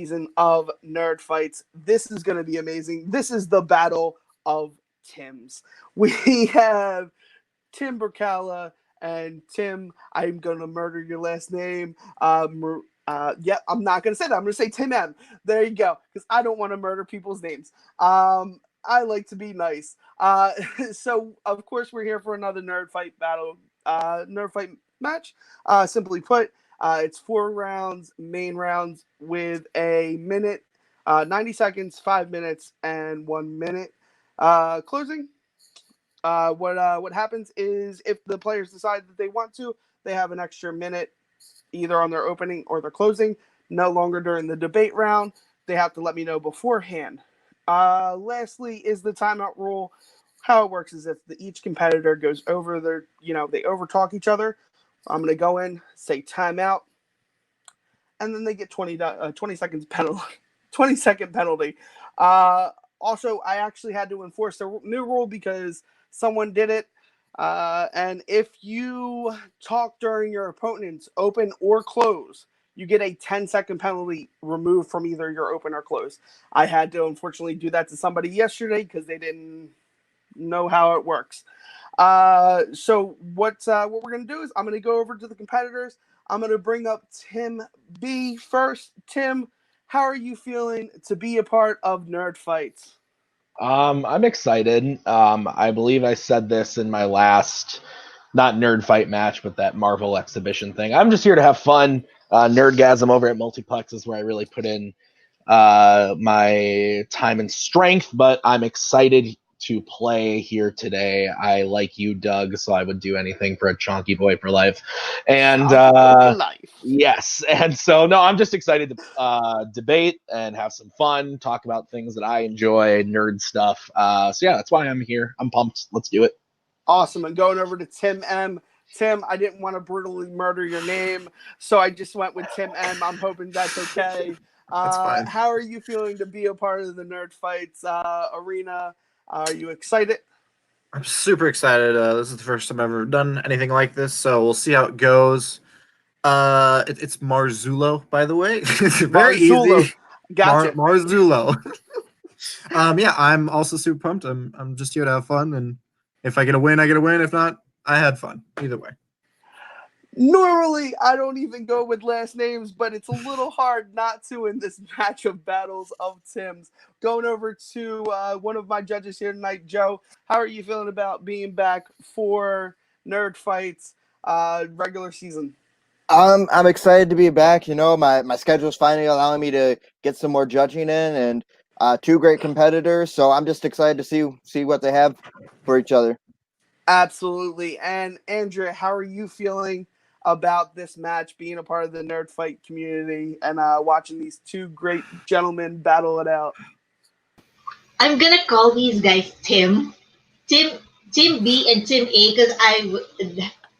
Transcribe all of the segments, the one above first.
season of Nerd Fights. This is going to be amazing. This is the battle of Tims. We have Tim Brzakala and Tim. I'm going to murder your last name. I'm not going to say that. I'm going to say Tim M. There you go, because I don't want to murder people's names. I like to be nice. So, of course, we're here for another Nerd Fight battle, Nerd Fight match. Simply put, it's 4 rounds, main rounds, with a minute, 90 seconds, 5 minutes, and 1 minute. Closing. What happens is if the players decide that they want to, they have an extra minute either on their opening or their closing. No longer during the debate round. They have to let me know beforehand. Lastly is the timeout rule. How it works is if each competitor goes over their, they overtalk each other. I'm going to go in, say timeout, and then they get 20 seconds penalty. 20-second penalty. Also, I actually had to enforce the new rule because someone did it. And if you talk during your opponent's open or close, you get a 10-second penalty removed from either your open or close. I had to unfortunately do that to somebody yesterday because they didn't know how it works. So what we're going to do is I'm going to go over to the competitors. I'm going to bring up Tim B first. Tim, how are you feeling to be a part of Nerd Fights? I'm excited. I believe I said this in my last, not Nerd Fight match, but that Marvel exhibition thing. I'm just here to have fun. Nerdgasm over at Multiplex is where I really put in my time and strength, but I'm excited to play here today. I like you, Doug, so I would do anything for a chonky boy for life. And yes, and so no, I'm just excited to debate and have some fun, talk about things that I enjoy, nerd stuff. So yeah, that's why I'm here. I'm pumped. Let's do it. Awesome. And going over to Tim M. Tim, I didn't want to brutally murder your name, so I just went with Tim M. I'm hoping that's okay. That's fine. How are you feeling to be a part of the Nerd Fights arena? Are you excited? I'm super excited. This is the first time I've ever done anything like this, so we'll see how it goes. It's Marzullo, by the way. Very Marzullo. easy. Gotcha. Marzullo. Yeah, I'm also super pumped. I'm just here to have fun, and if I get a win, I get a win. If not, I had fun. Either way. Normally, I don't even go with last names, but it's a little hard not to in this match of battles of Tims. Going over to one of my judges here tonight, Joe. How are you feeling about being back for Nerd Fights regular season? I'm excited to be back. My schedule's finally allowing me to get some more judging in, and 2 great competitors. So I'm just excited to see what they have for each other. Absolutely. And Andrea, how are you feeling about this match, being a part of the Nerd Fight community and watching these 2 great gentlemen battle it out? I'm gonna call these guys Tim B and Tim A because I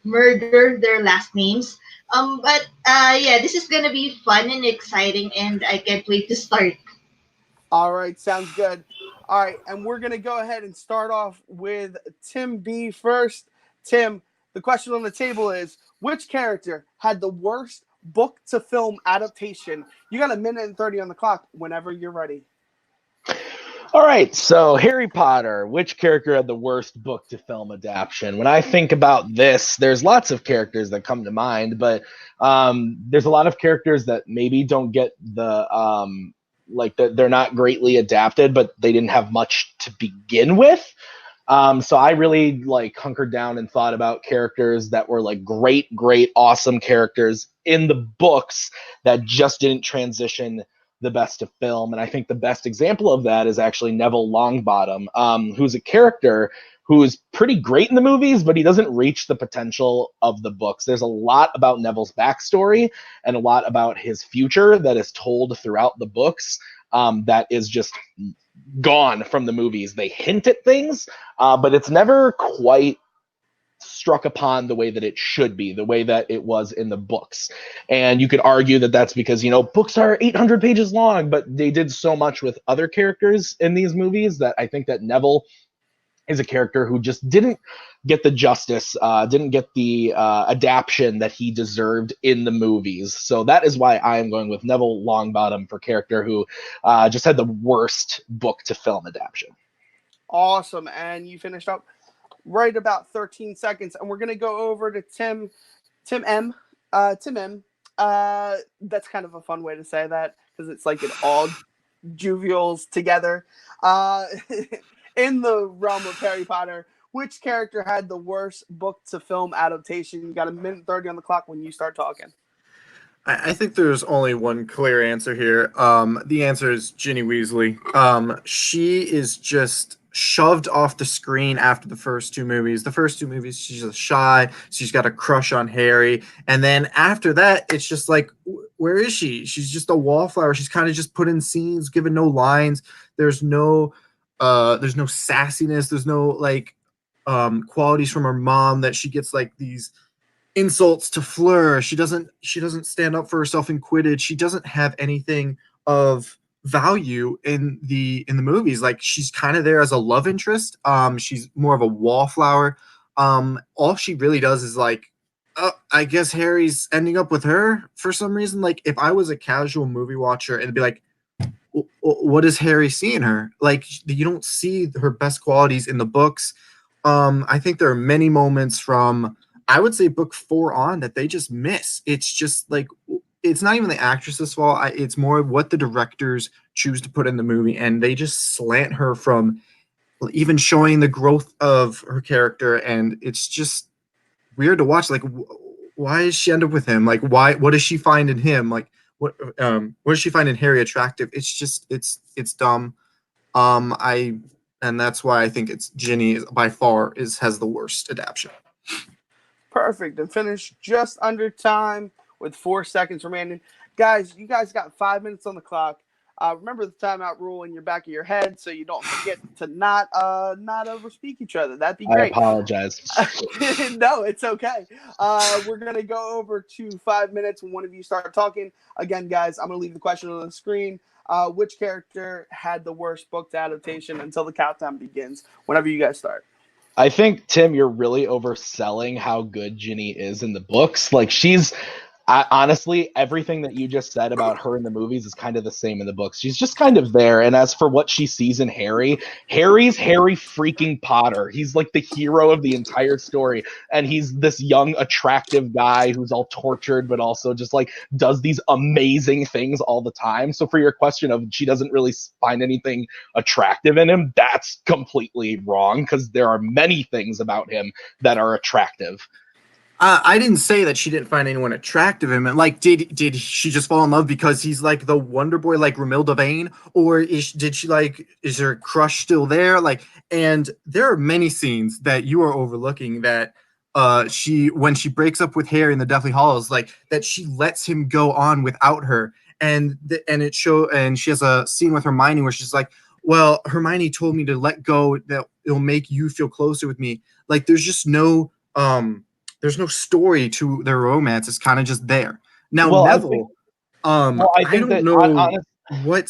murdered their last names. But yeah, this is gonna be fun and exciting, and I can't wait to start. All right, sounds good. All right, and we're gonna go ahead and start off with Tim B first. Tim, the question on the table is: which character had the worst book to film adaptation? You got a minute and 30 on the clock whenever you're ready. All right, so Harry Potter, which character had the worst book to film adaptation? When I think about this, there's lots of characters that come to mind, but there's a lot of characters that maybe don't get the they're not greatly adapted, but they didn't have much to begin with. So I really hunkered down and thought about characters that were great, awesome characters in the books that just didn't transition the best to film. And I think the best example of that is actually Neville Longbottom, who's a character who's pretty great in the movies, but he doesn't reach the potential of the books. There's a lot about Neville's backstory and a lot about his future that is told throughout the books that is just gone from the movies. They hint at things, but it's never quite struck upon the way that it should be, the way that it was in the books. And you could argue that that's because, books are 800 pages long, but they did so much with other characters in these movies that I think that Neville is a character who just didn't get the justice, didn't get the adaptation that he deserved in the movies. So that is why I am going with Neville Longbottom for character who just had the worst book to film adaptation. Awesome. And you finished up right about 13 seconds. And we're going to go over to Tim M. Tim M. That's kind of a fun way to say that because it's like it all juveniles together. In the realm of Harry Potter, which character had the worst book to film adaptation? You got a minute 30 on the clock when you start talking. I think there's only one clear answer here. The answer is Ginny Weasley. She is just shoved off the screen after the first two movies. The first two movies, she's just shy. She's got a crush on Harry. And then after that, it's just like, where is she? She's just a wallflower. She's kind of just put in scenes, given no lines. There's no sassiness. There's no like qualities from her mom that she gets like these insults to Fleur. She doesn't stand up for herself in Quidditch. She doesn't have anything of value in the movies. Like she's kind of there as a love interest. She's more of a wallflower. All she really does is like, I guess Harry's ending up with her for some reason. Like if I was a casual movie watcher and it'd be like, what is Harry see in her? Like you don't see her best qualities in the books. I think there are many moments from, I would say, book 4 on that they just miss. It's just like, it's not even the actress's fault. It's more what the directors choose to put in the movie, and they just slant her from even showing the growth of her character, and it's just weird to watch. Like, why does she end up with him? Like, why? What does she find in him? Like, what does she find in Harry attractive? It's just, it's dumb. And that's why I think it's Ginny by far has the worst adaptation. Perfect. And finished just under time with 4 seconds remaining. Guys, you guys got 5 minutes on the clock. Remember the timeout rule in your back of your head so you don't forget to not overspeak each other. That'd be great. I apologize. No, it's okay. We're going to go over to 5 minutes when one of you start talking. Again, guys, I'm going to leave the question on the screen. Which character had the worst book adaptation until the countdown begins? Whenever you guys start. I think, Tim, you're really overselling how good Ginny is in the books. Like honestly, everything that you just said about her in the movies is kind of the same in the books. She's just kind of there. And as for what she sees in Harry's Harry freaking Potter. He's like the hero of the entire story. And he's this young, attractive guy who's all tortured, but also just like does these amazing things all the time. So for your question of she doesn't really find anything attractive in him, that's completely wrong because there are many things about him that are attractive. I didn't say that she didn't find anyone attractive in him. Like, did she just fall in love because he's like the Wonder Boy, like Romilda Vane, or is her crush still there? Like, and there are many scenes that you are overlooking that when she breaks up with Harry in the Deathly Hallows, like that she lets him go on without her, and she has a scene with Hermione where she's like, well, Hermione told me to let go, that it'll make you feel closer with me. Like, there's just no story to their romance. It's kind of just there. Now, well, Neville, I don't know what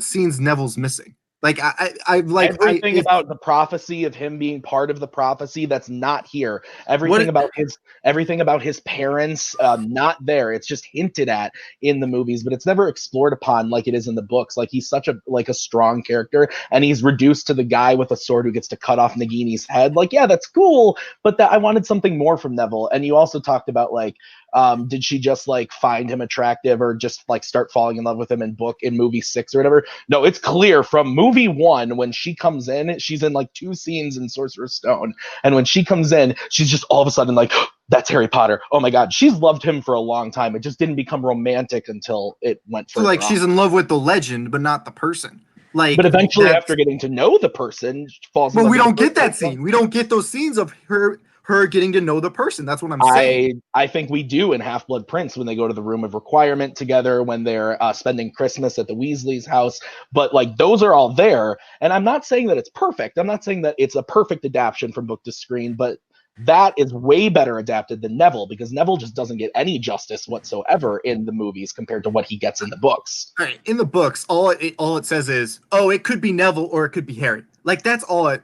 scenes Neville's missing. Like everything about the prophecy of him being part of the prophecy that's not here. Everything about his parents, not there. It's just hinted at in the movies, but it's never explored upon like it is in the books. Like he's such a strong character, and he's reduced to the guy with a sword who gets to cut off Nagini's head. Like, yeah, that's cool, but I wanted something more from Neville. And you also talked about like, did she just like find him attractive or just like start falling in love with him in movie 6 or whatever? No, it's clear from movie 1 when she comes in, she's in like 2 scenes in Sorcerer's Stone, and when she comes in, she's just all of a sudden like, that's Harry Potter. Oh my God, she's loved him for a long time. It just didn't become romantic until it went further. So like she's in love with the legend, but not the person. Like, but eventually, after getting to know the person, falls. But we don't get that scene. We don't get those scenes of her getting to know the person. That's what I'm saying. I think we do in Half-Blood Prince when they go to the Room of Requirement together, when they're spending Christmas at the Weasleys' house. But like those are all there. And I'm not saying that it's perfect. I'm not saying that it's a perfect adaptation from book to screen, but that is way better adapted than Neville, because Neville just doesn't get any justice whatsoever in the movies compared to what he gets in the books. All right, in the books, all it says is, oh, it could be Neville or it could be Harry. Like that's all it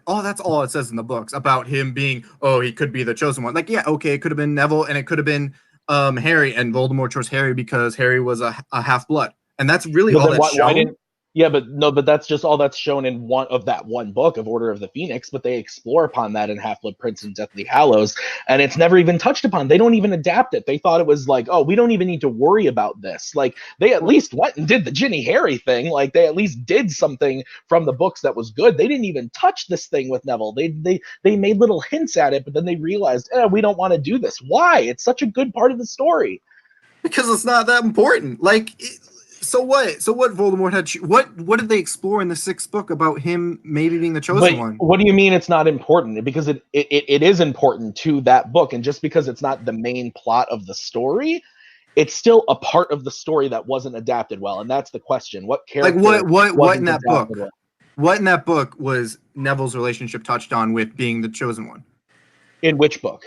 says in the books about him being, oh, he could be the chosen one. Like, yeah, okay, it could have been Neville and it could have been Harry, and Voldemort chose Harry because Harry was a half-blood. And that's really But all then that's why shown. didn't? Yeah, but no, but that's just all that's shown in one book of Order of the Phoenix. But they explore upon that in Half-Blood Prince and Deathly Hallows, and it's never even touched upon. They don't even adapt it. They thought it was like, oh, we don't even need to worry about this. Like they at least went and did the Ginny Harry thing. Like they at least did something from the books that was good. They didn't even touch this thing with Neville. They made little hints at it, but then they realized, we don't want to do this. Why? It's such a good part of the story. Because it's not that important. Like, so what? So what? Voldemort had. What did they explore in the 6th book about him maybe being the chosen one? What do you mean it's not important? Because it is important to that book, and just because it's not the main plot of the story, it's still a part of the story that wasn't adapted well, and that's the question. What character? Like what in that book? Well? What in that book was Neville's relationship touched on with being the chosen one? In which book?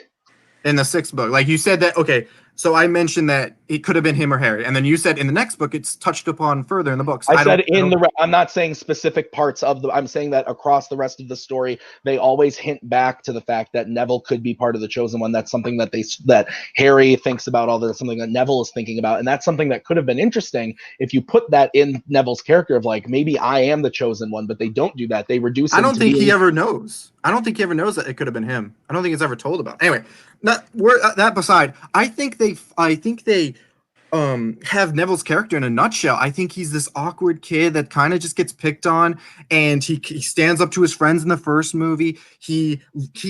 In the 6th book, like you said that. Okay, so I mentioned that it could have been him or Harry, and then you said in the next book it's touched upon further in the books. I'm not saying specific parts of the. I'm saying that across the rest of the story, they always hint back to the fact that Neville could be part of the chosen one. That's something that Harry thinks about. All this, something that Neville is thinking about, and that's something that could have been interesting if you put that in Neville's character of like, maybe I am the chosen one, but they don't do that. They reduce. I don't think he ever knows. I don't think he ever knows that it could have been him. I don't think it's ever told about. Anyway, that beside, I think they have Neville's character in a nutshell. I think he's this awkward kid that kind of just gets picked on, and he stands up to his friends in the 1st movie. He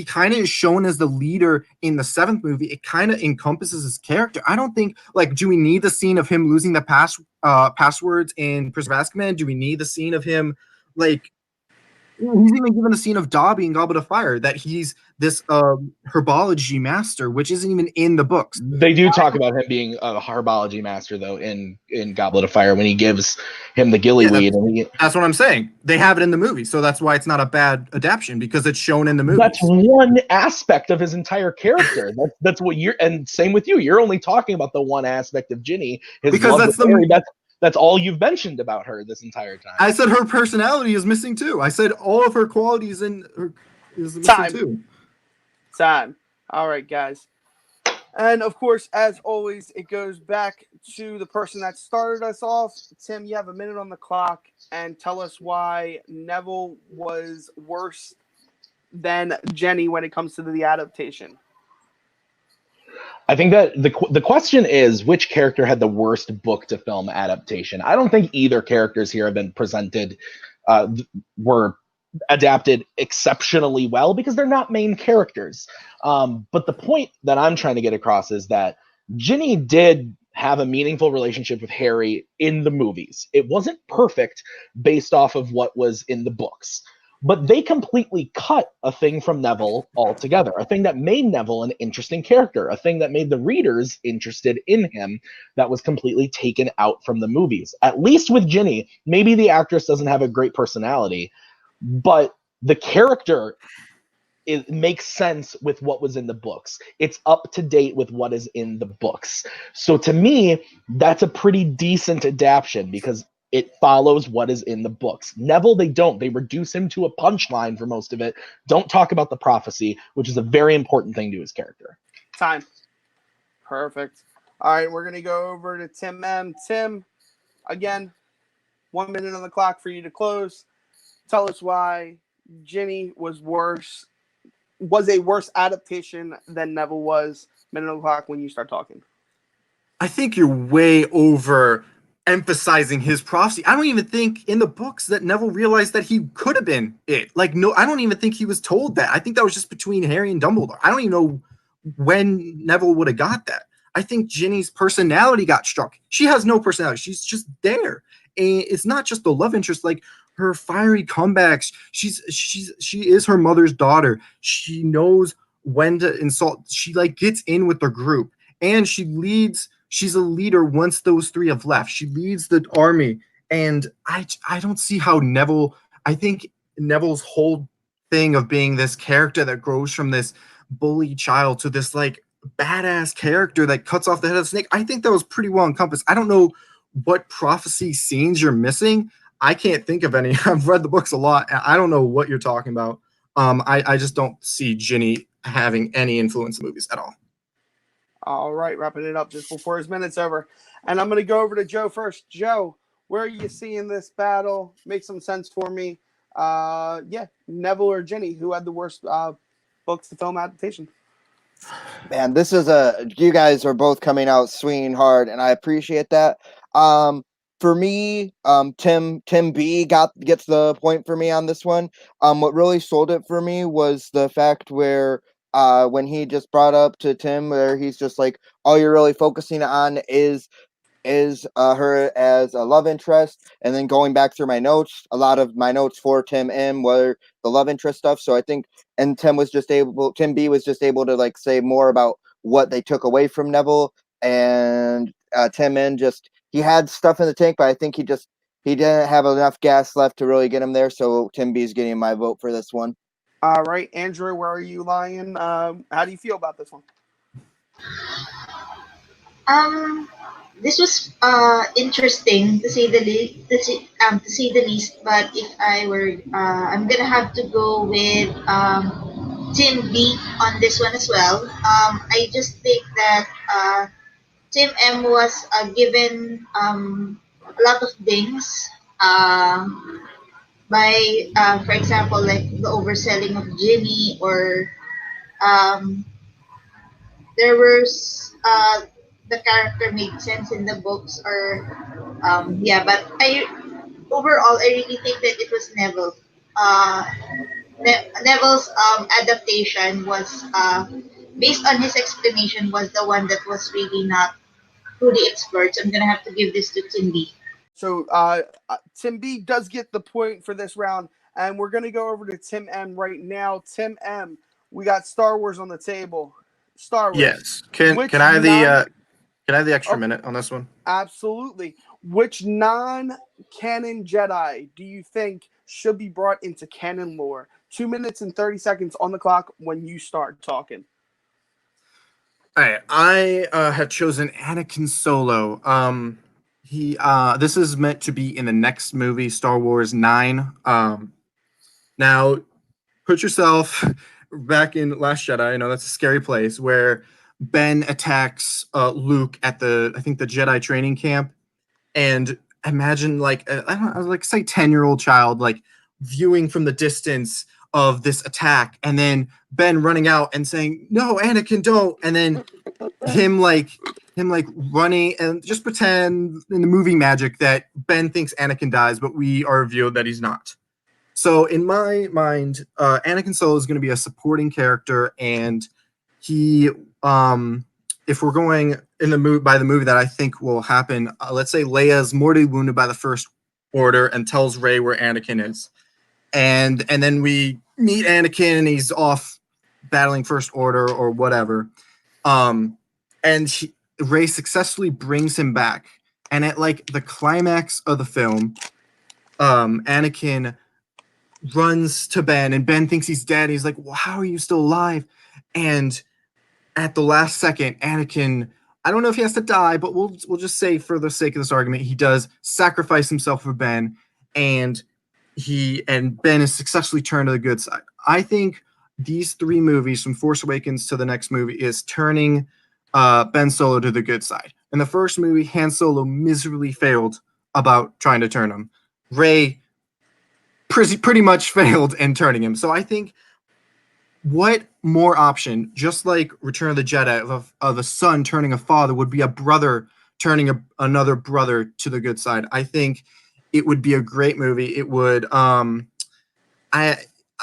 kind of is shown as the leader in the 7th movie. It kind of encompasses his character. I don't think, like, do we need the scene of him losing the passwords in Prisoner of Azkaban? Do we need the scene of him, like, he's even given the scene of Dobby in Goblet of Fire that he's this herbology master, which isn't even in the books. They do talk about him being a herbology master, though, in Goblet of Fire when he gives him the gillyweed. That's what I'm saying. They have it in the movie, so that's why it's not a bad adaptation, because it's shown in the movie. That's one aspect of his entire character. That's what you're, and same with you. You're only talking about the one aspect of Ginny, because that's all you've mentioned about her this entire time. I said her personality is missing too. I said all of her qualities is missing too. Time. All right, guys. And of course, as always, it goes back to the person that started us off. Tim, you have a minute on the clock, and tell us why Neville was worse than Jenny when it comes to the adaptation. I think that the question is, which character had the worst book to film adaptation? I don't think either characters here have been presented, were adapted exceptionally well, because they're not main characters. But the point that I'm trying to get across is that Ginny did have a meaningful relationship with Harry in the movies. It wasn't perfect based off of what was in the books. But they completely cut a thing from Neville altogether, a thing that made Neville an interesting character, a thing that made the readers interested in him, that was completely taken out from the movies. At least with Ginny, maybe the actress doesn't have a great personality, but the character makes sense with what was in the books. It's up to date with what is in the books. So to me, that's a pretty decent adaptation, because it follows what is in the books. Neville, they don't. They reduce him to a punchline for most of it. Don't talk about the prophecy, which is a very important thing to his character. Time. Perfect. All right, we're going to go over to Tim M. Tim, again, 1 minute on the clock for you to close. Tell us why Ginny was a worse adaptation than Neville was. Minute on the clock when you start talking. I think you're way over emphasizing his prophecy. I don't even think in the books that Neville realized that he could have been it. Like, no, I don't even think he was told that. I think that was just between Harry and Dumbledore. I don't even know when Neville would have got that. I think Ginny's personality got struck. She has no personality. She's just there. And it's not just the love interest, like her fiery comebacks. She is her mother's daughter. She knows when to insult. She like gets in with the group, and she leads. She's a leader once those three have left. She leads the army, and I don't see how Neville. I think Neville's whole thing of being this character that grows from this bully child to this like badass character that cuts off the head of the snake. I think that was pretty well encompassed. I don't know what prophecy scenes you're missing. I can't think of any. I've read the books a lot. I don't know what you're talking about. I just don't see Ginny having any influence in movies at all. All right, wrapping it up just before his minute's over. And I'm going to go over to Joe first. Joe, where are you seeing this battle? Make some sense for me. Yeah, Neville or Ginny, who had the worst books to film adaptation? Man, this is you guys are both coming out swinging hard, and I appreciate that. For me, Tim B gets the point for me on this one. What really sold it for me was the fact where when he just brought up to Tim where he's just like, all you're really focusing on is her as a love interest, and then going back through my notes, a lot of my notes for Tim M were the love interest stuff. So I think, and Tim B was just able to like say more about what they took away from Neville, and Tim N he had stuff in the tank, but I think he didn't have enough gas left to really get him there. So Tim B is getting my vote for this one. All right, Andrew, where are you lying? How do you feel about this one? This was interesting to say the to say the least. But if I were, I'm gonna have to go with Tim B on this one as well. I just think that Tim M was given a lot of things by, for example, like the overselling of Ginny, or um, there was the character made sense in the books, or yeah. But I overall I really think that it was Neville. Neville's adaptation was based on his explanation was the one that was really not fully explored. So I'm gonna have to give this to Cindy. So Tim B does get the point for this round, and we're going to go over to Tim M right now. Tim M, we got Star Wars on the table. Star Wars. Yes. Can I have the extra minute on this one? Absolutely. Which non-canon Jedi do you think should be brought into canon lore? 2 minutes and 30 seconds on the clock when you start talking. All right. I have chosen Anakin Solo. This is meant to be in the next movie, Star Wars 9. Now, put yourself back in Last Jedi. I know that's a scary place where Ben attacks Luke at the Jedi training camp, and imagine like I don't know, like say 10-year-old child like viewing from the distance of this attack, and then Ben running out and saying, "No, Anakin, don't!" And then him running, and just pretend in the movie magic that Ben thinks Anakin dies, but we are revealed that he's not. So in my mind, Anakin Solo is going to be a supporting character, and he, if we're going in the movie that I think will happen, let's say Leia's mortally wounded by the First Order and tells Rey where Anakin is, and then we meet Anakin and he's off battling First Order or whatever, and Rey successfully brings him back, and at like the climax of the film, Anakin runs to Ben, and Ben thinks he's dead. He's like, well, how are you still alive? And at the last second, Anakin, I don't know if he has to die, but we'll just say for the sake of this argument, he does sacrifice himself for Ben, and Ben is successfully turned to the good side. I think these 3 movies, from Force Awakens to the next movie, is turning Ben Solo to the good side. In the first movie, Han Solo miserably failed about trying to turn him. Rey pretty much failed in turning him. So I think what more option, just like Return of the Jedi, of a son turning a father, would be a brother turning another brother to the good side. I think it would be a great movie. It would. I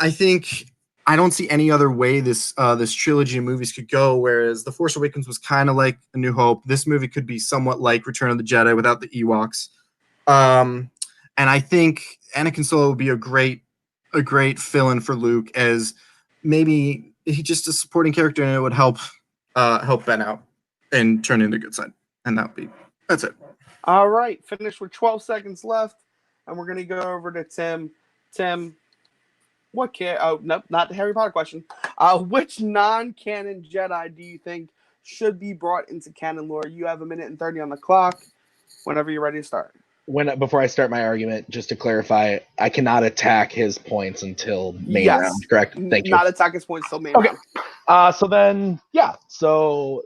think I don't see any other way this trilogy of movies could go. Whereas The Force Awakens was kind of like A New Hope. This movie could be somewhat like Return of the Jedi without the Ewoks. And I think Anakin Solo would be a great fill-in for Luke, as maybe he's just a supporting character, and it would help Ben out and turn into the good side. And that's it. All right, finished with 12 seconds left, and we're going to go over to Tim. Tim, oh, nope, not the Harry Potter question. Which non-canon Jedi do you think should be brought into canon lore? You have 1 minute and 30 on the clock whenever you're ready to start. before I start my argument, just to clarify, I cannot attack his points until main Yes. round, correct? Thank you. Not attack his points till main Okay. round. So then, yeah. So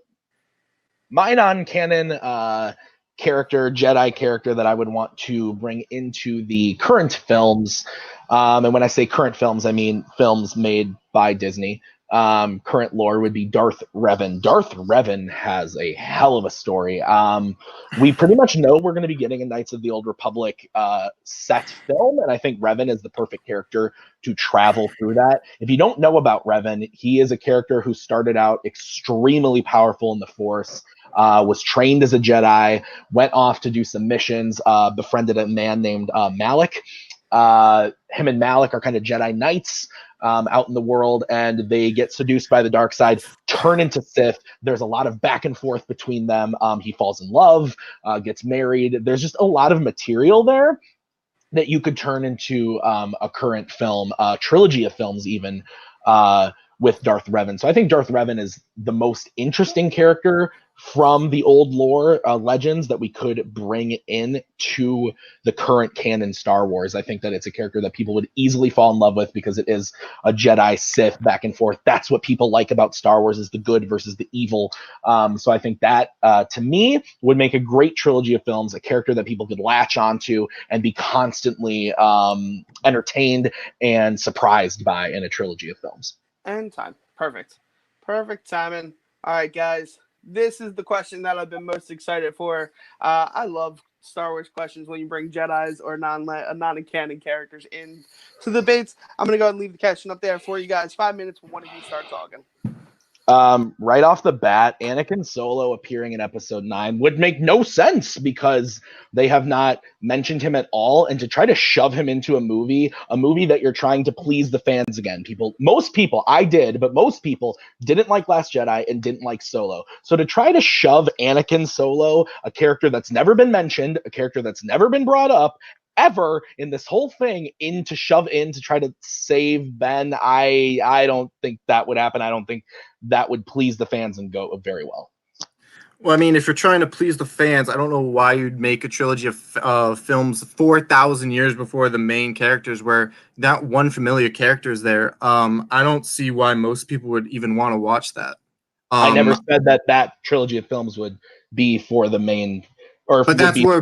my non-canon character, Jedi character that I would want to bring into the current films, and when I say current films, I mean films made by Disney. Current lore would be Darth Revan. Darth Revan has a hell of a story. We pretty much know we're going to be getting a Knights of the Old Republic set film, and I think Revan is the perfect character to travel through that. If you don't know about Revan, he is a character who started out extremely powerful in the Force, was trained as a Jedi, went off to do some missions, befriended a man named Malik. Him and Malik are kind of Jedi Knights out in the world, and they get seduced by the dark side, turn into Sith. There's a lot of back and forth between them. He falls in love, gets married. There's just a lot of material there that you could turn into a current film, trilogy of films even, with Darth Revan. So I think Darth Revan is the most interesting character from the old lore legends that we could bring in to the current canon Star Wars. I think that it's a character that people would easily fall in love with because it is a Jedi Sith back and forth. That's what people like about Star Wars, is the good versus the evil. So I think that to me would make a great trilogy of films, a character that people could latch onto and be constantly entertained and surprised by in a trilogy of films. And time. Perfect timing. All right, guys. This is the question that I've been most excited for. I love Star Wars questions when you bring Jedis or non-canon characters in to the debates. I'm going to go ahead and leave the question up there for you guys. 5 minutes when one of you start talking. Right off the bat, Anakin Solo appearing in episode 9 would make no sense because they have not mentioned him at all, and to try to shove him into a movie that you're trying to please the fans again. Most people, I did, but most people didn't like Last Jedi and didn't like Solo. So to try to shove Anakin Solo, a character that's never been mentioned, a character that's never been brought up ever in this whole thing, to shove in to try to save Ben, I don't think that would happen. I don't think that would please the fans and go very well. Well, I mean, if you're trying to please the fans, I don't know why you'd make a trilogy of films 4,000 years before the main characters, where that one familiar character is there. I don't see why most people would even want to watch that. I never said that trilogy of films would be for the main, or but that's where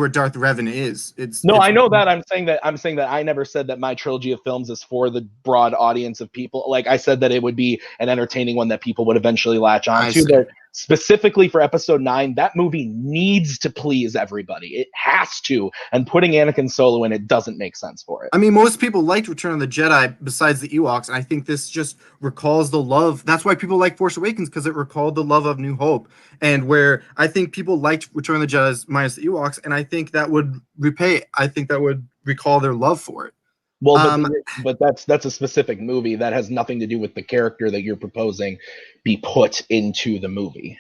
Darth Revan is. I know that. I'm saying that I never said that my trilogy of films is for the broad audience of people. Like, I said that it would be an entertaining one that people would eventually latch on to. But specifically for episode 9, that movie needs to please everybody. It has to. And putting Anakin Solo in it doesn't make sense for it. I mean, most people liked Return of the Jedi besides the Ewoks, and I think this just recalls the love. That's why people like Force Awakens, because it recalled the love of New Hope. And where I think people liked Return of the Jedi minus the Ewoks, and I think that would repay. I think that would recall their love for it. Well, but that's a specific movie that has nothing to do with the character that you're proposing be put into the movie.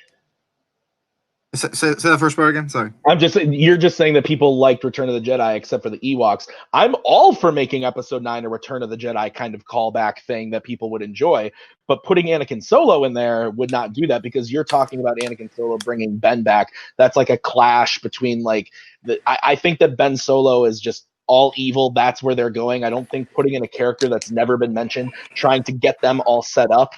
Say that first part again. Sorry. You're just saying that people liked Return of the Jedi except for the Ewoks. I'm all for making episode 9 a Return of the Jedi kind of callback thing that people would enjoy, but putting Anakin Solo in there would not do that, because you're talking about Anakin Solo bringing Ben back. That's like a clash between I think that Ben Solo is just all evil. That's where they're going. I don't think putting in a character that's never been mentioned, trying to get them all set up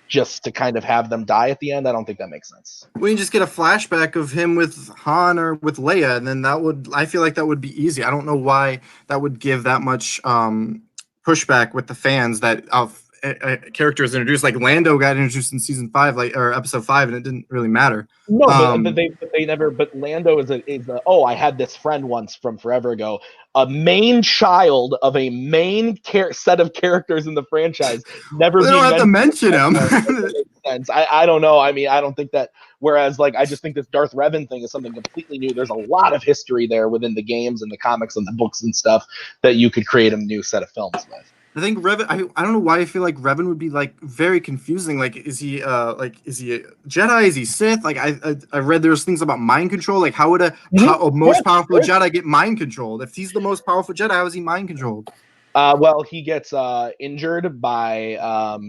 just to kind of have them die at the end, I don't think that makes sense. We can just get a flashback of him with Han or with Leia, and then I feel like that would be easy. I don't know why that would give that much pushback with the fans that a character is introduced. Like Lando got introduced in season 5, or episode 5, and it didn't really matter. No, but they never. But Lando is a I had this friend once from forever ago, a main child of a main set of characters in the franchise. Never. They don't have to mention him. I don't know. I mean, I don't think that. Whereas, I just think this Darth Revan thing is something completely new. There's a lot of history there within the games and the comics and the books and stuff that you could create a new set of films with. I think Revan. I don't know why I feel like Revan would be very confusing. Is he a Jedi? Is he Sith? I read there's things about mind control. How would a most powerful Jedi get mind controlled? If he's the most powerful Jedi, how is he mind controlled? Well, he gets injured by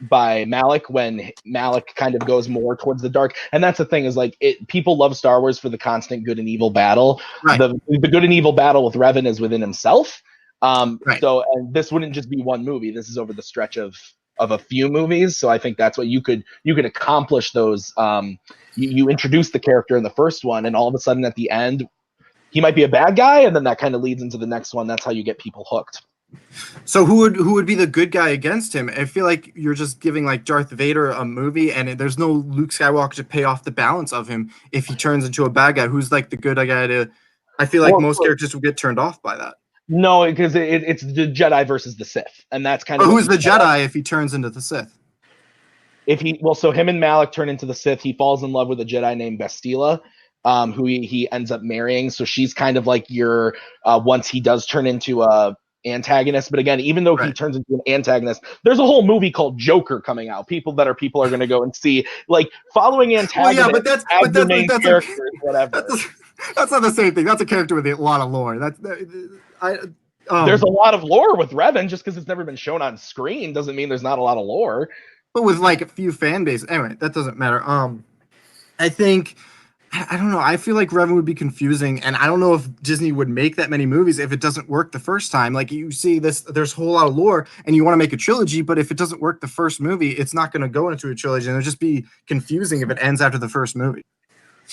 by Malik when Malik kind of goes more towards the dark. And that's the thing is like people love Star Wars for the constant good and evil battle. Right. The good and evil battle with Revan is within himself. Right. So and this wouldn't just be one movie. This is over the stretch of a few movies. So I think that's what you could accomplish those. You introduce the character in the first one, and all of a sudden at the end, he might be a bad guy, and then that kind of leads into the next one. That's how you get people hooked. So who would be the good guy against him? I feel like you're just giving like Darth Vader a movie, and there's no Luke Skywalker to pay off the balance of him if he turns into a bad guy. Who's like the good guy to? I feel like most characters would get turned off by that. No, because it's the Jedi versus the Sith, and that's kind But of who's the Jedi if he turns into the Sith? So him and Malik turn into the Sith. He falls in love with a Jedi named Bastila, who he ends up marrying. So she's kind of like your once he does turn into a antagonist. But again, even though he turns into an antagonist, there's a whole movie called Joker coming out. People are going to go and see, like, following antagonists. Well, yeah, that's main characters, whatever. That's not the same thing. That's a character with a lot of lore. There's a lot of lore with Revan. Just because it's never been shown on screen doesn't mean there's not a lot of lore. But with like a few fan base, anyway, that doesn't matter. I think I don't know. I feel like Revan would be confusing, and I don't know if Disney would make that many movies if it doesn't work the first time. Like you see this, there's a whole lot of lore, and you want to make a trilogy, but if it doesn't work the first movie, it's not going to go into a trilogy, and it'll just be confusing if it ends after the first movie.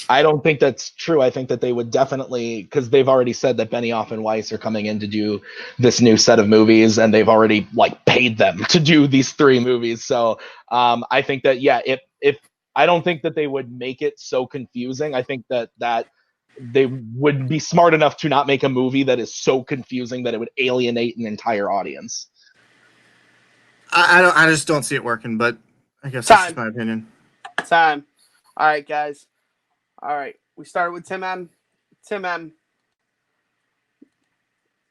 I don't think that's true. I think that they would definitely, because they've already said that Benioff and Weiss are coming in to do this new set of movies, and they've already like paid them to do these 3 movies. So I think that if I don't think that they would make it so confusing. I think that they would be smart enough to not make a movie that is so confusing that it would alienate an entire audience. I just don't see it working, but I guess that's just my opinion. Time. All right, guys. All right, we started with Tim M. Tim M.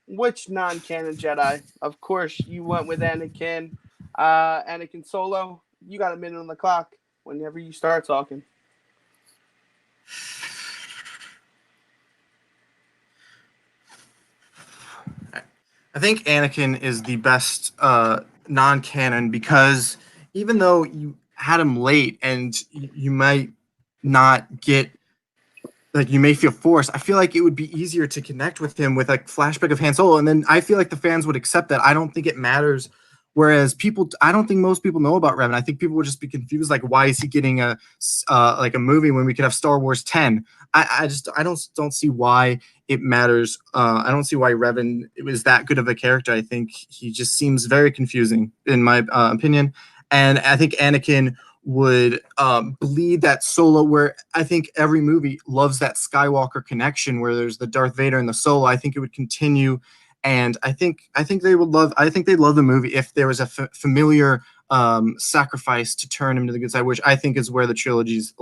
Which non-canon Jedi? Of course, you went with Anakin. Anakin Solo. You got a minute on the clock whenever you start talking. I think Anakin is the best non-canon because even though you had him late and you might not get, like, you may feel forced, I feel like it would be easier to connect with him with a flashback of Han Solo, and then I feel like the fans would accept that. I don't think it matters. Whereas I don't think most people know about Revan. I think people would just be confused, like, why is he getting a movie when we could have Star Wars 10? I don't see why it matters. I don't see why Revan was that good of a character. I think he just seems very confusing, in my opinion. And I think Anakin would bleed that Solo, where I think every movie loves that Skywalker connection, where there's the Darth Vader and the Solo. I think it would continue. And I think they would love. I think they'd love the movie if there was a familiar sacrifice to turn him to the good side, which I think is where the trilogy's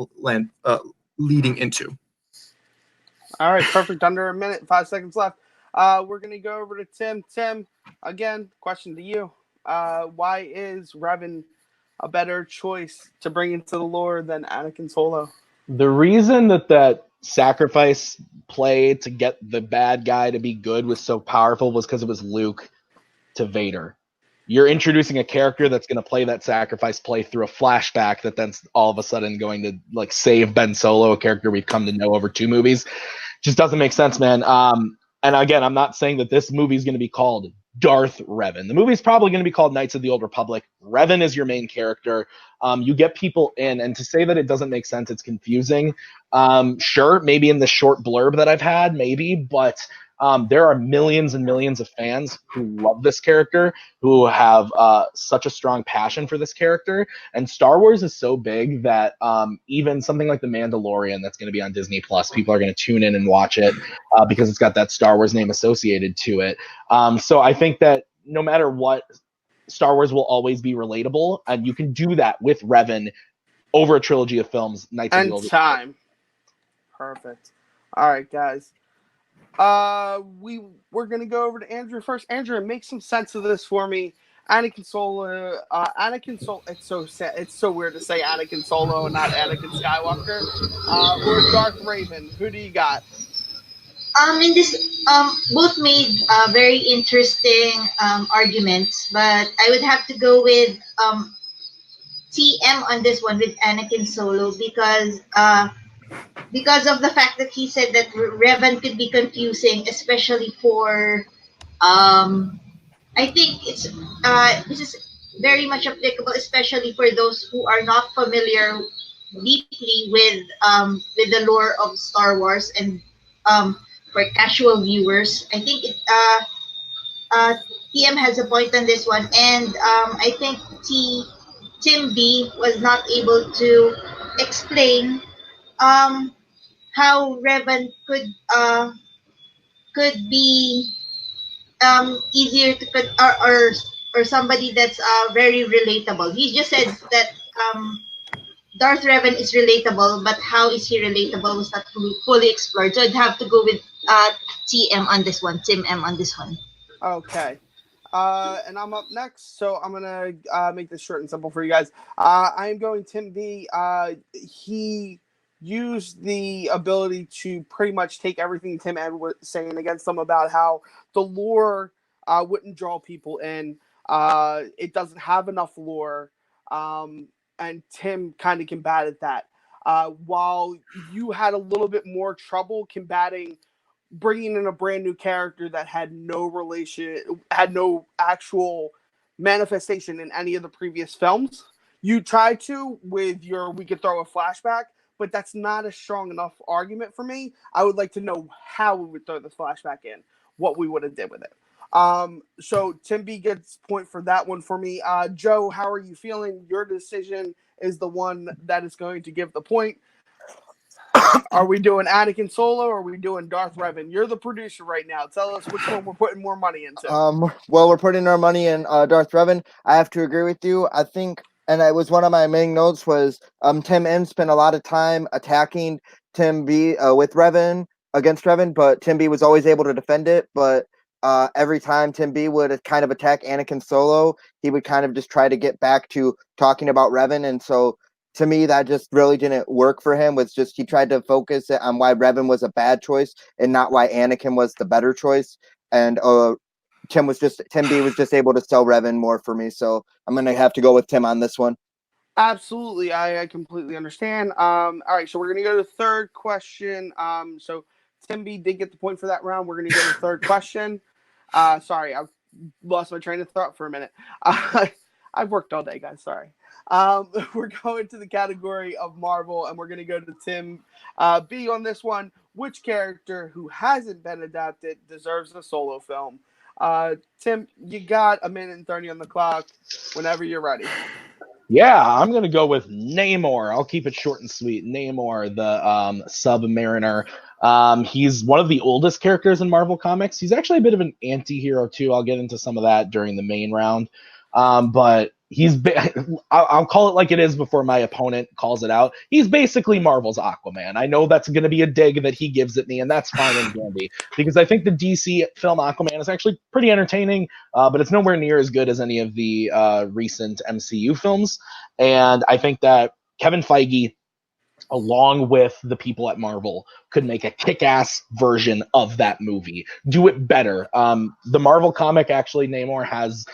leading into. All right, perfect. Under a minute, 5 seconds left. We're gonna go over to Tim. Tim, again, question to you: why is Revan a better choice to bring into the lore than Anakin Solo? The reason that sacrifice play to get the bad guy to be good was so powerful was because it was Luke to Vader. You're introducing a character that's going to play that sacrifice play through a flashback that then's all of a sudden going to like save Ben Solo, a character we've come to know over 2 movies. Just doesn't make sense, man. And again, I'm not saying that this movie is going to be called Darth Revan. The movie is probably going to be called Knights of the Old Republic. Revan is your main character. You get people in, and to say that it doesn't make sense, it's confusing. Sure, maybe in the short blurb that I've had, maybe, but there are millions and millions of fans who love this character, who have such a strong passion for this character. And Star Wars is so big that even something like The Mandalorian that's going to be on Disney Plus, people are going to tune in and watch it because it's got that Star Wars name associated to it. So I think that no matter what, Star Wars will always be relatable, and you can do that with Revan over a trilogy of films. Knights of the Old Republic. Perfect. All right, guys. We're gonna go over to Andrew first. Andrew, make some sense of this for me. Anakin Solo. It's so sad. It's so weird to say Anakin Solo and not Anakin Skywalker. Or Darth Raven. Who do you got? In this, both made very interesting arguments, but I would have to go with TM on this one with Anakin Solo because of the fact that he said that Revan could be confusing, especially for I think this is very much applicable, especially for those who are not familiar deeply with the lore of Star Wars, and for casual viewers. I think uh, TM has a point on this one, and I think Tim B was not able to explain um, how Revan could be easier to or somebody that's very relatable. He just said that Darth Revan is relatable, but how is he relatable was not fully explored. So I'd have to go with TM on this one, Tim M on this one. Okay. And I'm up next, so I'm gonna make this short and simple for you guys. I am going Tim B. He used the ability to pretty much take everything Tim Ed was saying against them about how the lore wouldn't draw people in. It doesn't have enough lore, and Tim kind of combated that. While you had a little bit more trouble combating bringing in a brand new character that had no actual manifestation in any of the previous films. You tried to with your we could throw a flashback, but that's not a strong enough argument for me. I would like to know how we would throw this flashback in, what we would have did with it. So Tim B gets point for that one for me. Joe, how are you feeling? Your decision is the one that is going to give the point. Are we doing Anakin Solo or are we doing Darth Revan? You're the producer right now. Tell us which one we're putting more money into. Well, we're putting our money in Darth Revan. I have to agree with you. I think, and it was one of my main notes was Tim N spent a lot of time attacking Tim B with Revan against Revan, but Tim B was always able to defend it. But every time Tim B would kind of attack Anakin Solo, he would kind of just try to get back to talking about Revan, and so to me, that just really didn't work for him. Was just he tried to focus it on why Revan was a bad choice and not why Anakin was the better choice. And Tim B was just able to sell Revan more for me. So I'm gonna have to go with Tim on this one. Absolutely, I completely understand. All right, so we're gonna go to the third question. So Tim B did get the point for that round. We're gonna go to the third question. Sorry, I lost my train of thought for a minute. I've worked all day, guys. Sorry. We're going to the category of Marvel, and we're going to go to Tim B on this one. Which character who hasn't been adapted deserves a solo film? Tim, you got a minute and 30 on the clock whenever you're ready. Yeah, I'm going to go with Namor. I'll keep it short and sweet. Namor, the Submariner. He's one of the oldest characters in Marvel Comics. He's actually a bit of an anti-hero, too. I'll get into some of that during the main round. But I'll call it like it is before my opponent calls it out. He's basically Marvel's Aquaman. I know that's going to be a dig that he gives at me, and that's fine and dandy, because I think the DC film Aquaman is actually pretty entertaining, but it's nowhere near as good as any of the recent MCU films. And I think that Kevin Feige, along with the people at Marvel, could make a kick-ass version of that movie. Do it better. The Marvel comic, actually, Namor has,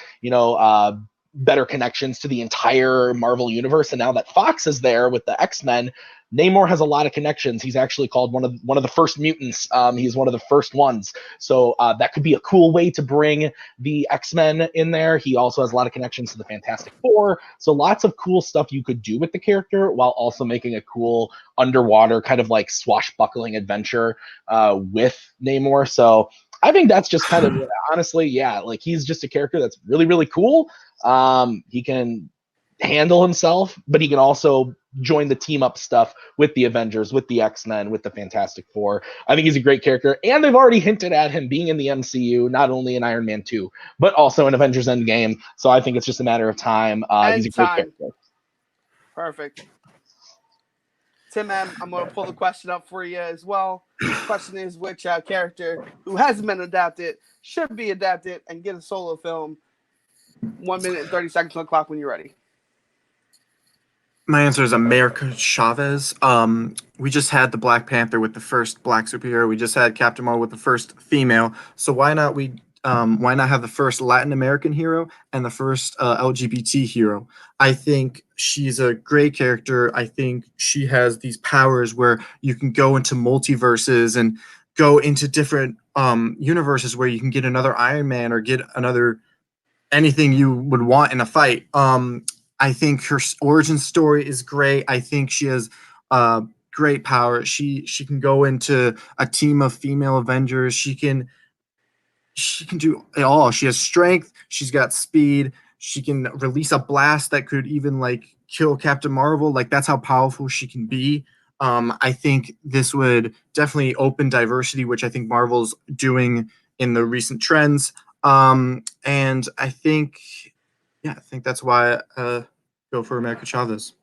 better connections to the entire Marvel universe. And now that Fox is there with the X-Men, Namor has a lot of connections. He's actually called one of the first mutants. He's one of the first ones. So that could be a cool way to bring the X-Men in there. He also has a lot of connections to the Fantastic Four. So lots of cool stuff you could do with the character while also making a cool underwater kind of like swashbuckling adventure with Namor. So I think that's just kind of, honestly, yeah, like he's just a character that's really, really cool. He can handle himself, but he can also join the team up stuff with the Avengers, with the X-Men, with the Fantastic Four. I think he's a great character, and they've already hinted at him being in the MCU, not only in Iron Man 2, but also in Avengers Endgame. So I think it's just a matter of time. He's a great character. Perfect. Tim M, I'm going to pull the question up for you as well. The question is, which character who hasn't been adapted should be adapted and get a solo film? 1 minute and 30 seconds on the clock when you're ready. My answer is America Chavez. We just had the Black Panther with the first black superhero. We just had Captain Marvel with the first female. So why not we why not have the first Latin American hero and the first LGBT hero? I think she's a great character. I think she has these powers where you can go into multiverses and go into different universes where you can get another Iron Man or get another anything you would want in a fight. I think her origin story is great. I think she has great power. She can go into a team of female Avengers. She can do it all. She has strength. She's got speed. She can release a blast that could even like kill Captain Marvel. Like that's how powerful she can be. I think this would definitely open diversity, which I think Marvel's doing in the recent trends. And I think that's why I go for America Chavez.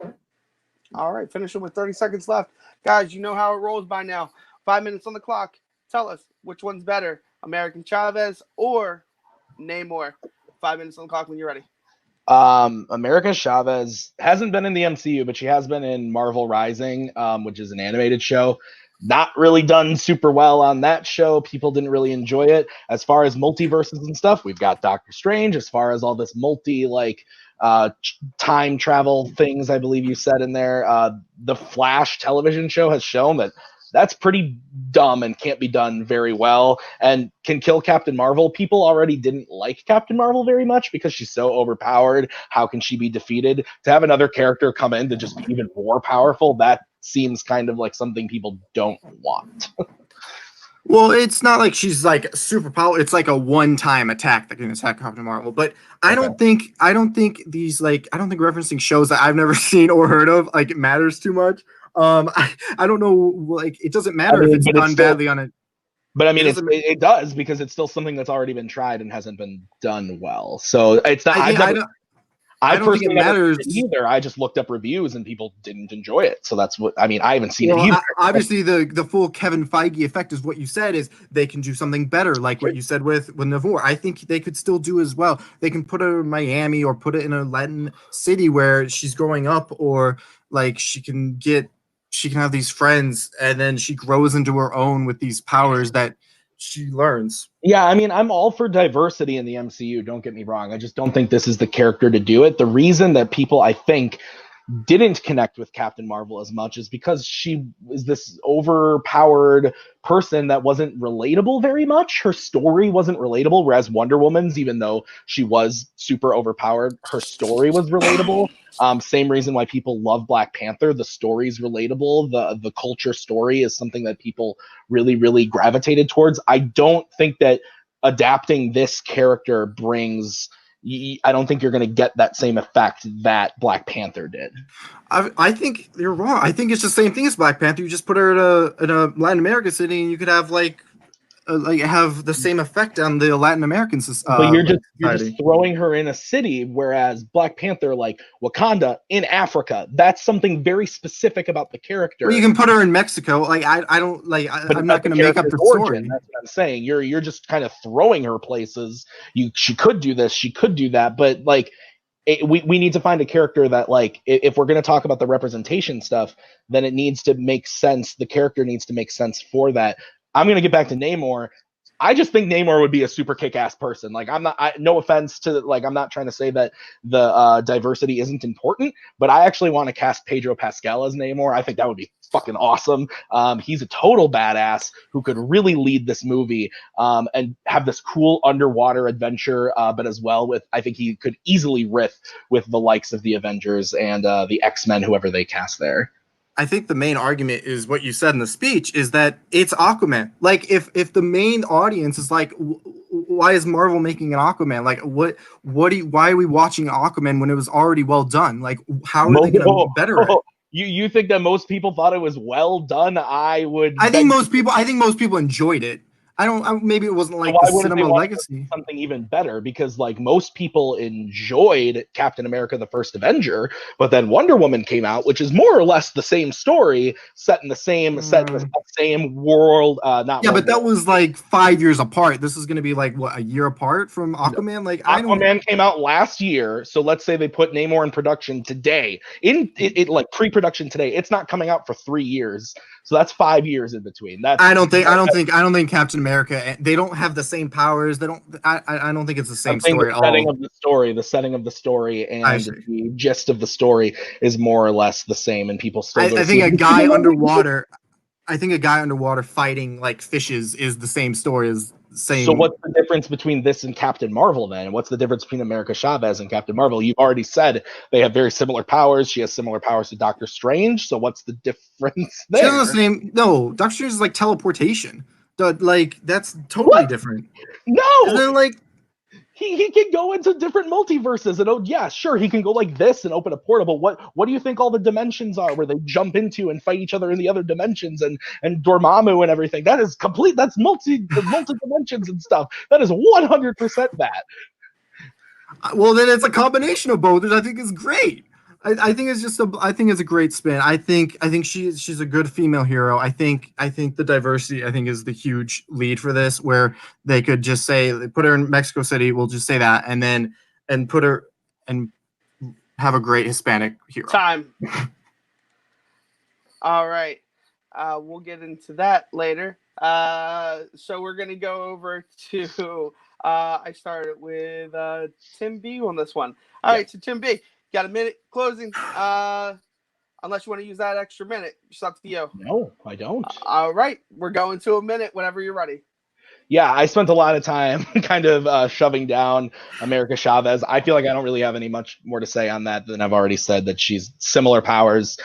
All right, finishing with 30 seconds left. Guys, you know how it rolls by now. 5 minutes on the clock. Tell us which one's better, American Chavez or Namor. 5 minutes on the clock when you're ready. America Chavez hasn't been in the MCU, but she has been in Marvel Rising, which is an animated show. Not really done super well on that show. People didn't really enjoy it. As far as multiverses and stuff, we've got Doctor Strange. As far as all this time travel things, I believe you said in there, the Flash television show has shown that that's pretty dumb and can't be done very well and can kill Captain Marvel. People already didn't like Captain Marvel very much because she's so overpowered. How can she be defeated? To have another character come in to just be even more powerful, that seems kind of like something people don't want. Well, it's not like she's like super powerful. It's like a one-time attack that can attack Captain Marvel. But I don't think referencing shows that I've never seen or heard of like it matters too much. I don't know, like it doesn't matter if it's done badly on it. But I mean, it does because it's still something that's already been tried and hasn't been done well. So it's not. I don't think it matters either. I just looked up reviews and people didn't enjoy it. So that's what I mean. I haven't seen it either. Obviously, the full Kevin Feige effect is what you said is they can do something better, like what you said with Namor. I think they could still do as well. They can put her in Miami or put it in a Latin city where she's growing up, or like she can have these friends and then she grows into her own with these powers that she learns. Yeah, I mean, I'm all for diversity in the MCU. Don't get me wrong. I just don't think this is the character to do it. The reason that people, I think, didn't connect with Captain Marvel as much is because she is this overpowered person that wasn't relatable very much. Her story wasn't relatable, whereas Wonder Woman's, even though she was super overpowered, her story was relatable. Same reason why people love Black Panther. The story's relatable. The culture story is something that people really, really gravitated towards. I don't think that adapting this character brings... I don't think you're going to get that same effect that Black Panther did. I think you're wrong. I think it's the same thing as Black Panther. You just put her in a Latin American city, and you could have have the same effect on the Latin American society. But you're just throwing her in a city, whereas Black Panther, like Wakanda in Africa, that's something very specific about the character. Well, you can put her in Mexico. Like I don't like. I'm not going to make up the story. That's what I'm saying. You're just kind of throwing her places. She could do this. She could do that. But like. We need to find a character that, like, if we're going to talk about the representation stuff, then it needs to make sense. The character needs to make sense for that. I'm going to get back to Namor. I just think Namor would be a super kick-ass person. Like, no offense to, like, I'm not trying to say that the diversity isn't important, but I actually want to cast Pedro Pascal as Namor. I think that would be fucking awesome. He's a total badass who could really lead this movie and have this cool underwater adventure, but as well I think he could easily riff with the likes of the Avengers and the X-Men, whoever they cast there. I think the main argument is what you said in the speech is that it's Aquaman. Like, if the main audience is like, why is Marvel making an Aquaman? Like, why are we watching Aquaman when it was already well done? Like, how are they going to better it? You think that most people thought it was well done? I think most people enjoyed it. Maybe it wasn't like the cinema legacy. Something even better, because like most people enjoyed Captain America: The First Avenger, but then Wonder Woman came out, which is more or less the same story, set in the same world. But that was like 5 years apart. This is going to be like what, a year apart from Aquaman. No. Like Aquaman came out last year, so let's say they put Namor in production today, in like pre-production today. It's not coming out for 3 years. So that's 5 years in between. I don't think Captain America. They don't have the same powers. They don't. I don't think it's the same story at all. The setting of the story, and the gist of the story is more or less the same, and people still. I think a guy underwater. I think a guy underwater fighting like fishes is the same story as same. So what's the difference between this and Captain Marvel then? What's the difference between America Chavez and Captain Marvel? You've already said they have very similar powers. She has similar powers to Doctor Strange. So what's the difference there? She has the same. No, Doctor Strange is like teleportation. That's totally different. No, they're like. He can go into different multiverses, and yeah, sure, he can go like this and open a portal. But what do you think all the dimensions are where they jump into and fight each other in the other dimensions and Dormammu and everything? That is complete. That's multi dimensions and stuff. That is 100% that. Well, then it's a combination of both, which I think is great. I think it's a great spin. I think she's a good female hero. I think the diversity is the huge lead for this, where they could just say put her in Mexico City. We'll just say that, and put her and have a great Hispanic hero. Time. All right, we'll get into that later. So we're gonna go over to. I started with Tim B on this one. All right, so Tim B. Got a minute closing, unless you want to use that extra minute. It's up to you. No, I don't. All right. We're going to a minute whenever you're ready. Yeah, I spent a lot of time kind of shoving down America Chavez. I feel like I don't really have any much more to say on that than I've already said, that she's similar powers,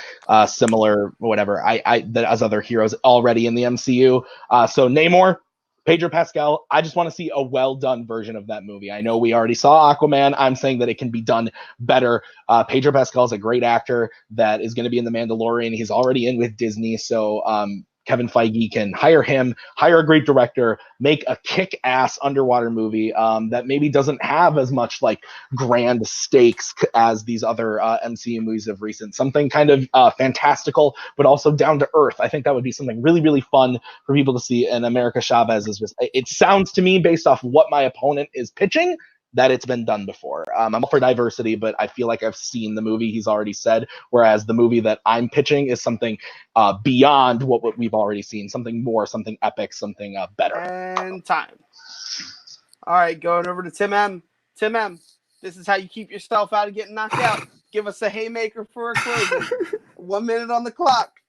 similar whatever, that as other heroes already in the MCU. So Namor, Pedro Pascal, I just want to see a well-done version of that movie. I know we already saw Aquaman. I'm saying that it can be done better. Pedro Pascal is a great actor that is going to be in The Mandalorian. He's already in with Disney, so Kevin Feige can hire him, hire a great director, make a kick-ass underwater movie that maybe doesn't have as much like grand stakes as these other MCU movies of recent. Something kind of fantastical, but also down to earth. I think that would be something really, really fun for people to see. And America Chavez is just, it sounds to me, based off what my opponent is pitching, that it's been done before. I'm all for diversity, but I feel like I've seen the movie he's already said, whereas the movie that I'm pitching is something beyond what we've already seen, something more, something epic, something better. And time. All right, going over to Tim M. Tim M, this is how you keep yourself out of getting knocked out. Give us a haymaker for a closing. 1 minute on the clock.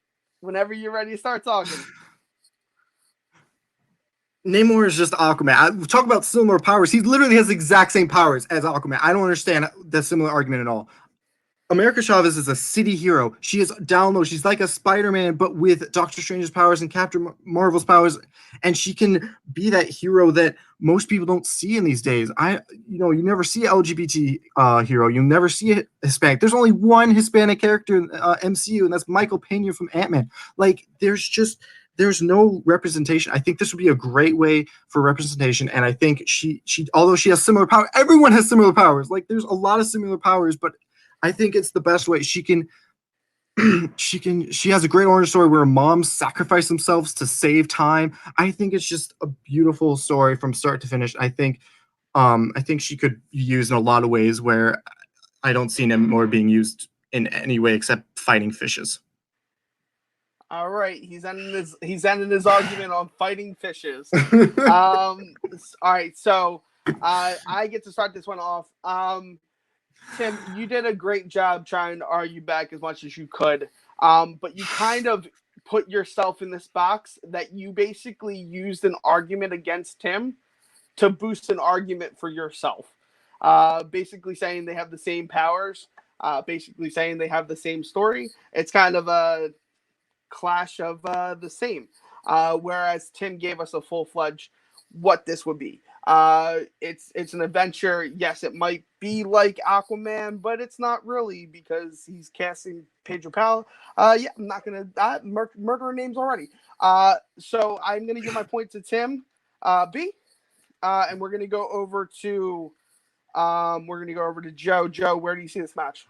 Whenever you're ready to start talking. Namor is just Aquaman. Talk about similar powers. He literally has the exact same powers as Aquaman. I don't understand that similar argument at all. America Chavez is a city hero. She is down low. She's like a Spider-Man, but with Doctor Strange's powers and Captain Marvel's powers, and she can be that hero that most people don't see in these days. You never see an LGBT hero. You never see a Hispanic. There's only one Hispanic character in MCU, and that's Michael Pena from Ant-Man. Like, there's no representation. I think this would be a great way for representation. And I think she although she has similar power, everyone has similar powers. Like, there's a lot of similar powers, but I think it's the best way. She has a great origin story where moms sacrifice themselves to save time. I think it's just a beautiful story from start to finish. I think she could be used in a lot of ways where I don't see Namor being used in any way except fighting fishes. All right, he's ending his argument on fighting fishes. All right, so I get to start this one off. Tim, you did a great job trying to argue back as much as you could, but you kind of put yourself in this box that you basically used an argument against Tim to boost an argument for yourself. Basically saying they have the same powers, basically saying they have the same story. It's kind of a clash of the same, whereas Tim gave us a full-fledged what this would be. It's an adventure. Yes, it might be like Aquaman, but it's not really, because he's casting Pedro Pascal. I'm not gonna murder names already. So I'm gonna give my point to Tim B, and we're gonna go over to Joe. Joe, where do you see this match?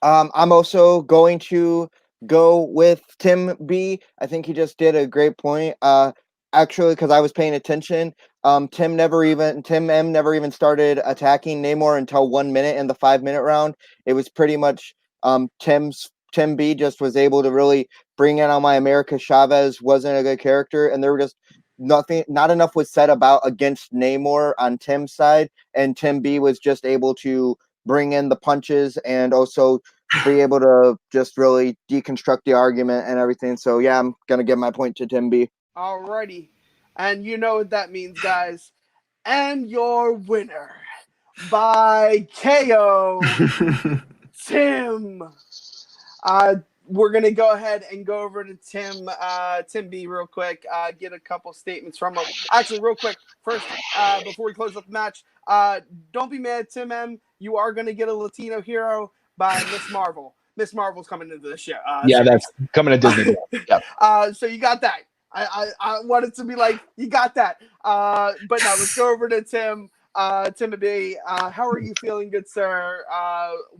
I'm also going to go with Tim B. I think he just did a great point. Actually, because I was paying attention, Tim M never even started attacking Namor until 1 minute in the 5 minute round. It was pretty much Tim's Tim B just was able to really bring in on my America Chavez wasn't a good character, and there were just not enough was said about against Namor on Tim's side, and Tim B was just able to bring in the punches and also be able to just really deconstruct the argument and everything. So yeah, I'm gonna give my point to Tim B. Alrighty. And you know what that means, guys. And your winner by KO, Tim. We're gonna go ahead and go over to Tim B real quick. Get a couple statements from him. Actually, real quick, first, before we close up the match, don't be mad, Tim M. You are gonna get a Latino hero by Miss Marvel. Miss Marvel's coming into the show. Yeah, series. that's coming to Disney. Yeah. So you got that. I wanted to be like, you got that. But now let's go over to Tim. Tim B, how are you feeling, good sir?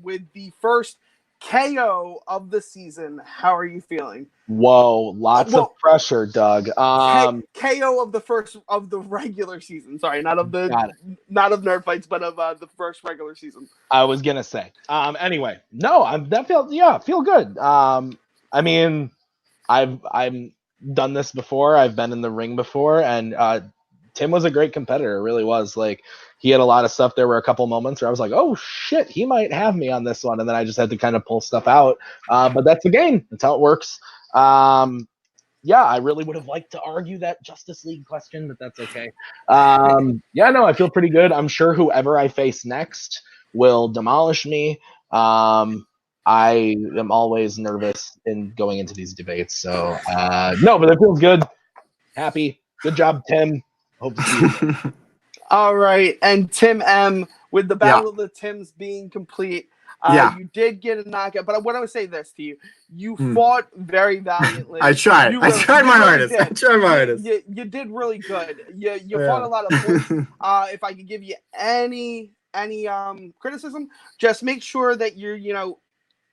With the first KO of the season, how are you feeling? Whoa, lots of pressure, Doug. KO of the first of the regular season. Sorry, not of Nerd Fights, but of the first regular season. I was gonna say. Anyway, no, feel good. I mean, I've done this before. I've been in the ring before, and Tim was a great competitor. It really was. Like, he had a lot of stuff. There were a couple moments where I was like, oh shit, he might have me on this one, and then I just had to kind of pull stuff out. But that's the game. That's how it works. Yeah, I really would have liked to argue that Justice League question, but that's okay. Yeah, no, I feel pretty good. I'm sure whoever I face next will demolish me. I am always nervous in going into these debates. So, no, but it feels good. Happy. Good job, Tim. Hope to see you. All right. And Tim M, with the Battle of the Tims being complete, you did get a knockout. But what I would say this to you, you fought very valiantly. I tried. I tried my hardest. You did really good. You fought a lot of points. If I could give you any criticism, just make sure that you're,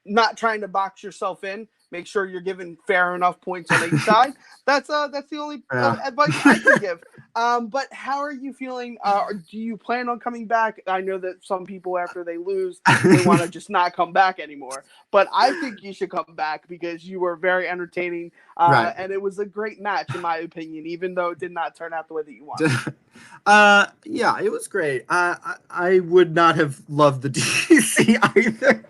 not trying to box yourself in. Make sure you're giving fair enough points on each side. That's the only advice I can give. But how are you feeling? Do you plan on coming back? I know that some people, after they lose, they want to just not come back anymore. But I think you should come back because you were very entertaining, and it was a great match, in my opinion, even though it did not turn out the way that you wanted. Yeah, it was great. I would not have loved the DC either.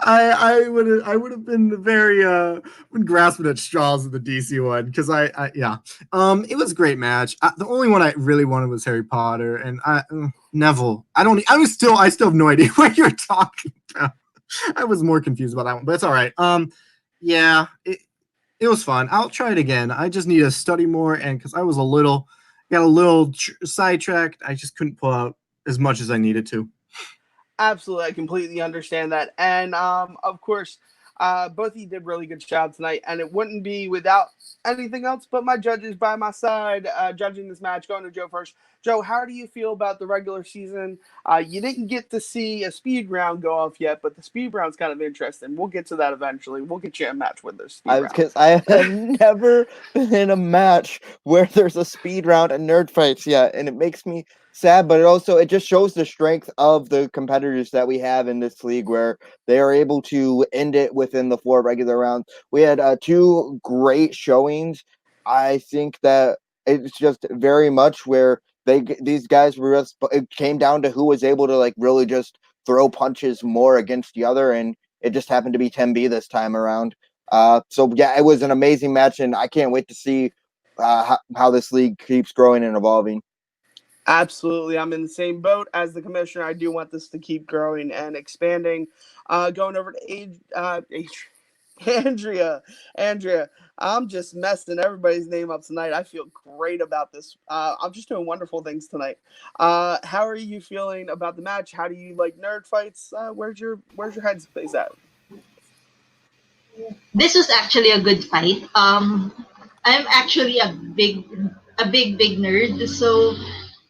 I would have been very been grasping at straws with the DC one because it was a great match. The only one I really wanted was Harry Potter and Neville. I still have no idea what you're talking about. I was more confused about that one, but it's all right. Yeah, it was fun. I'll try it again. I just need to study more, and because I was got a little sidetracked, I just couldn't pull out as much as I needed to. Absolutely, I completely understand that, and of course, both of you did really good job tonight, and it wouldn't be without anything else but my judges by my side, judging this match. Going to Joe first. Joe, how do you feel about the regular season? You didn't get to see a speed round go off yet, but the speed round's kind of interesting. We'll get to that eventually. We'll get you a match with this speed round. Because I have never been in a match where there's a speed round and nerd fights yet, and it makes me sad, but it just shows the strength of the competitors that we have in this league, where they are able to end it within the 4 regular rounds. We had 2 great showings. I think that it's just very much where these guys were just, it came down to who was able to really just throw punches more against the other, and it just happened to be Tim B this time around. So yeah, it was an amazing match, and I can't wait to see how this league keeps growing and evolving. Absolutely. I'm in the same boat as the commissioner. I do want this to keep growing and expanding. Going over to Andrea. Andrea, I'm just messing everybody's name up tonight. I feel great about this. I'm just doing wonderful things tonight. How are you feeling about the match? How do you like nerd fights? Where's your headspace at? This was actually a good fight. I'm actually a big nerd, so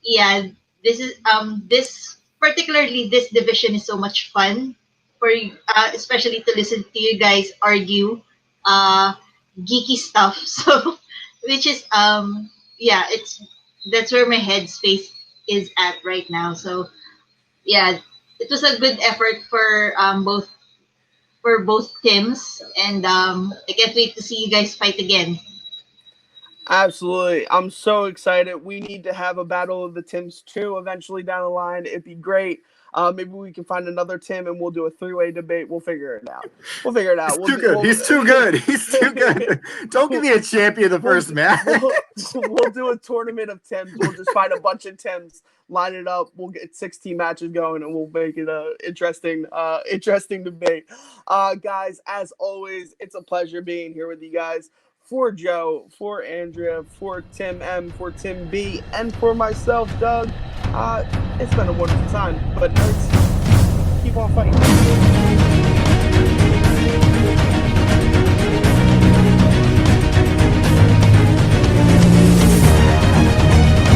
yeah, this particularly this division is so much fun for especially to listen to you guys argue geeky stuff. So which is that's where my headspace is at right now. So yeah, it was a good effort for both for both teams, and I can't wait to see you guys fight again. Absolutely. I'm so excited. We need to have a battle of the Tims too eventually down the line. It'd be great. Maybe we can find another Tim and we'll do a three-way debate. We'll figure it out. We'll figure it out. He's too good. He's too good. He's too good. Don't give me a champion the first match. We'll do a tournament of Tims. We'll just find a bunch of Tims, line it up. We'll get 16 matches going, and we'll make it a interesting debate. Guys, as always, it's a pleasure being here with you guys. For Joe, for Andrea, for Tim M, for Tim B, and for myself, Doug, it's been a wonderful time. But nerds, keep on fighting.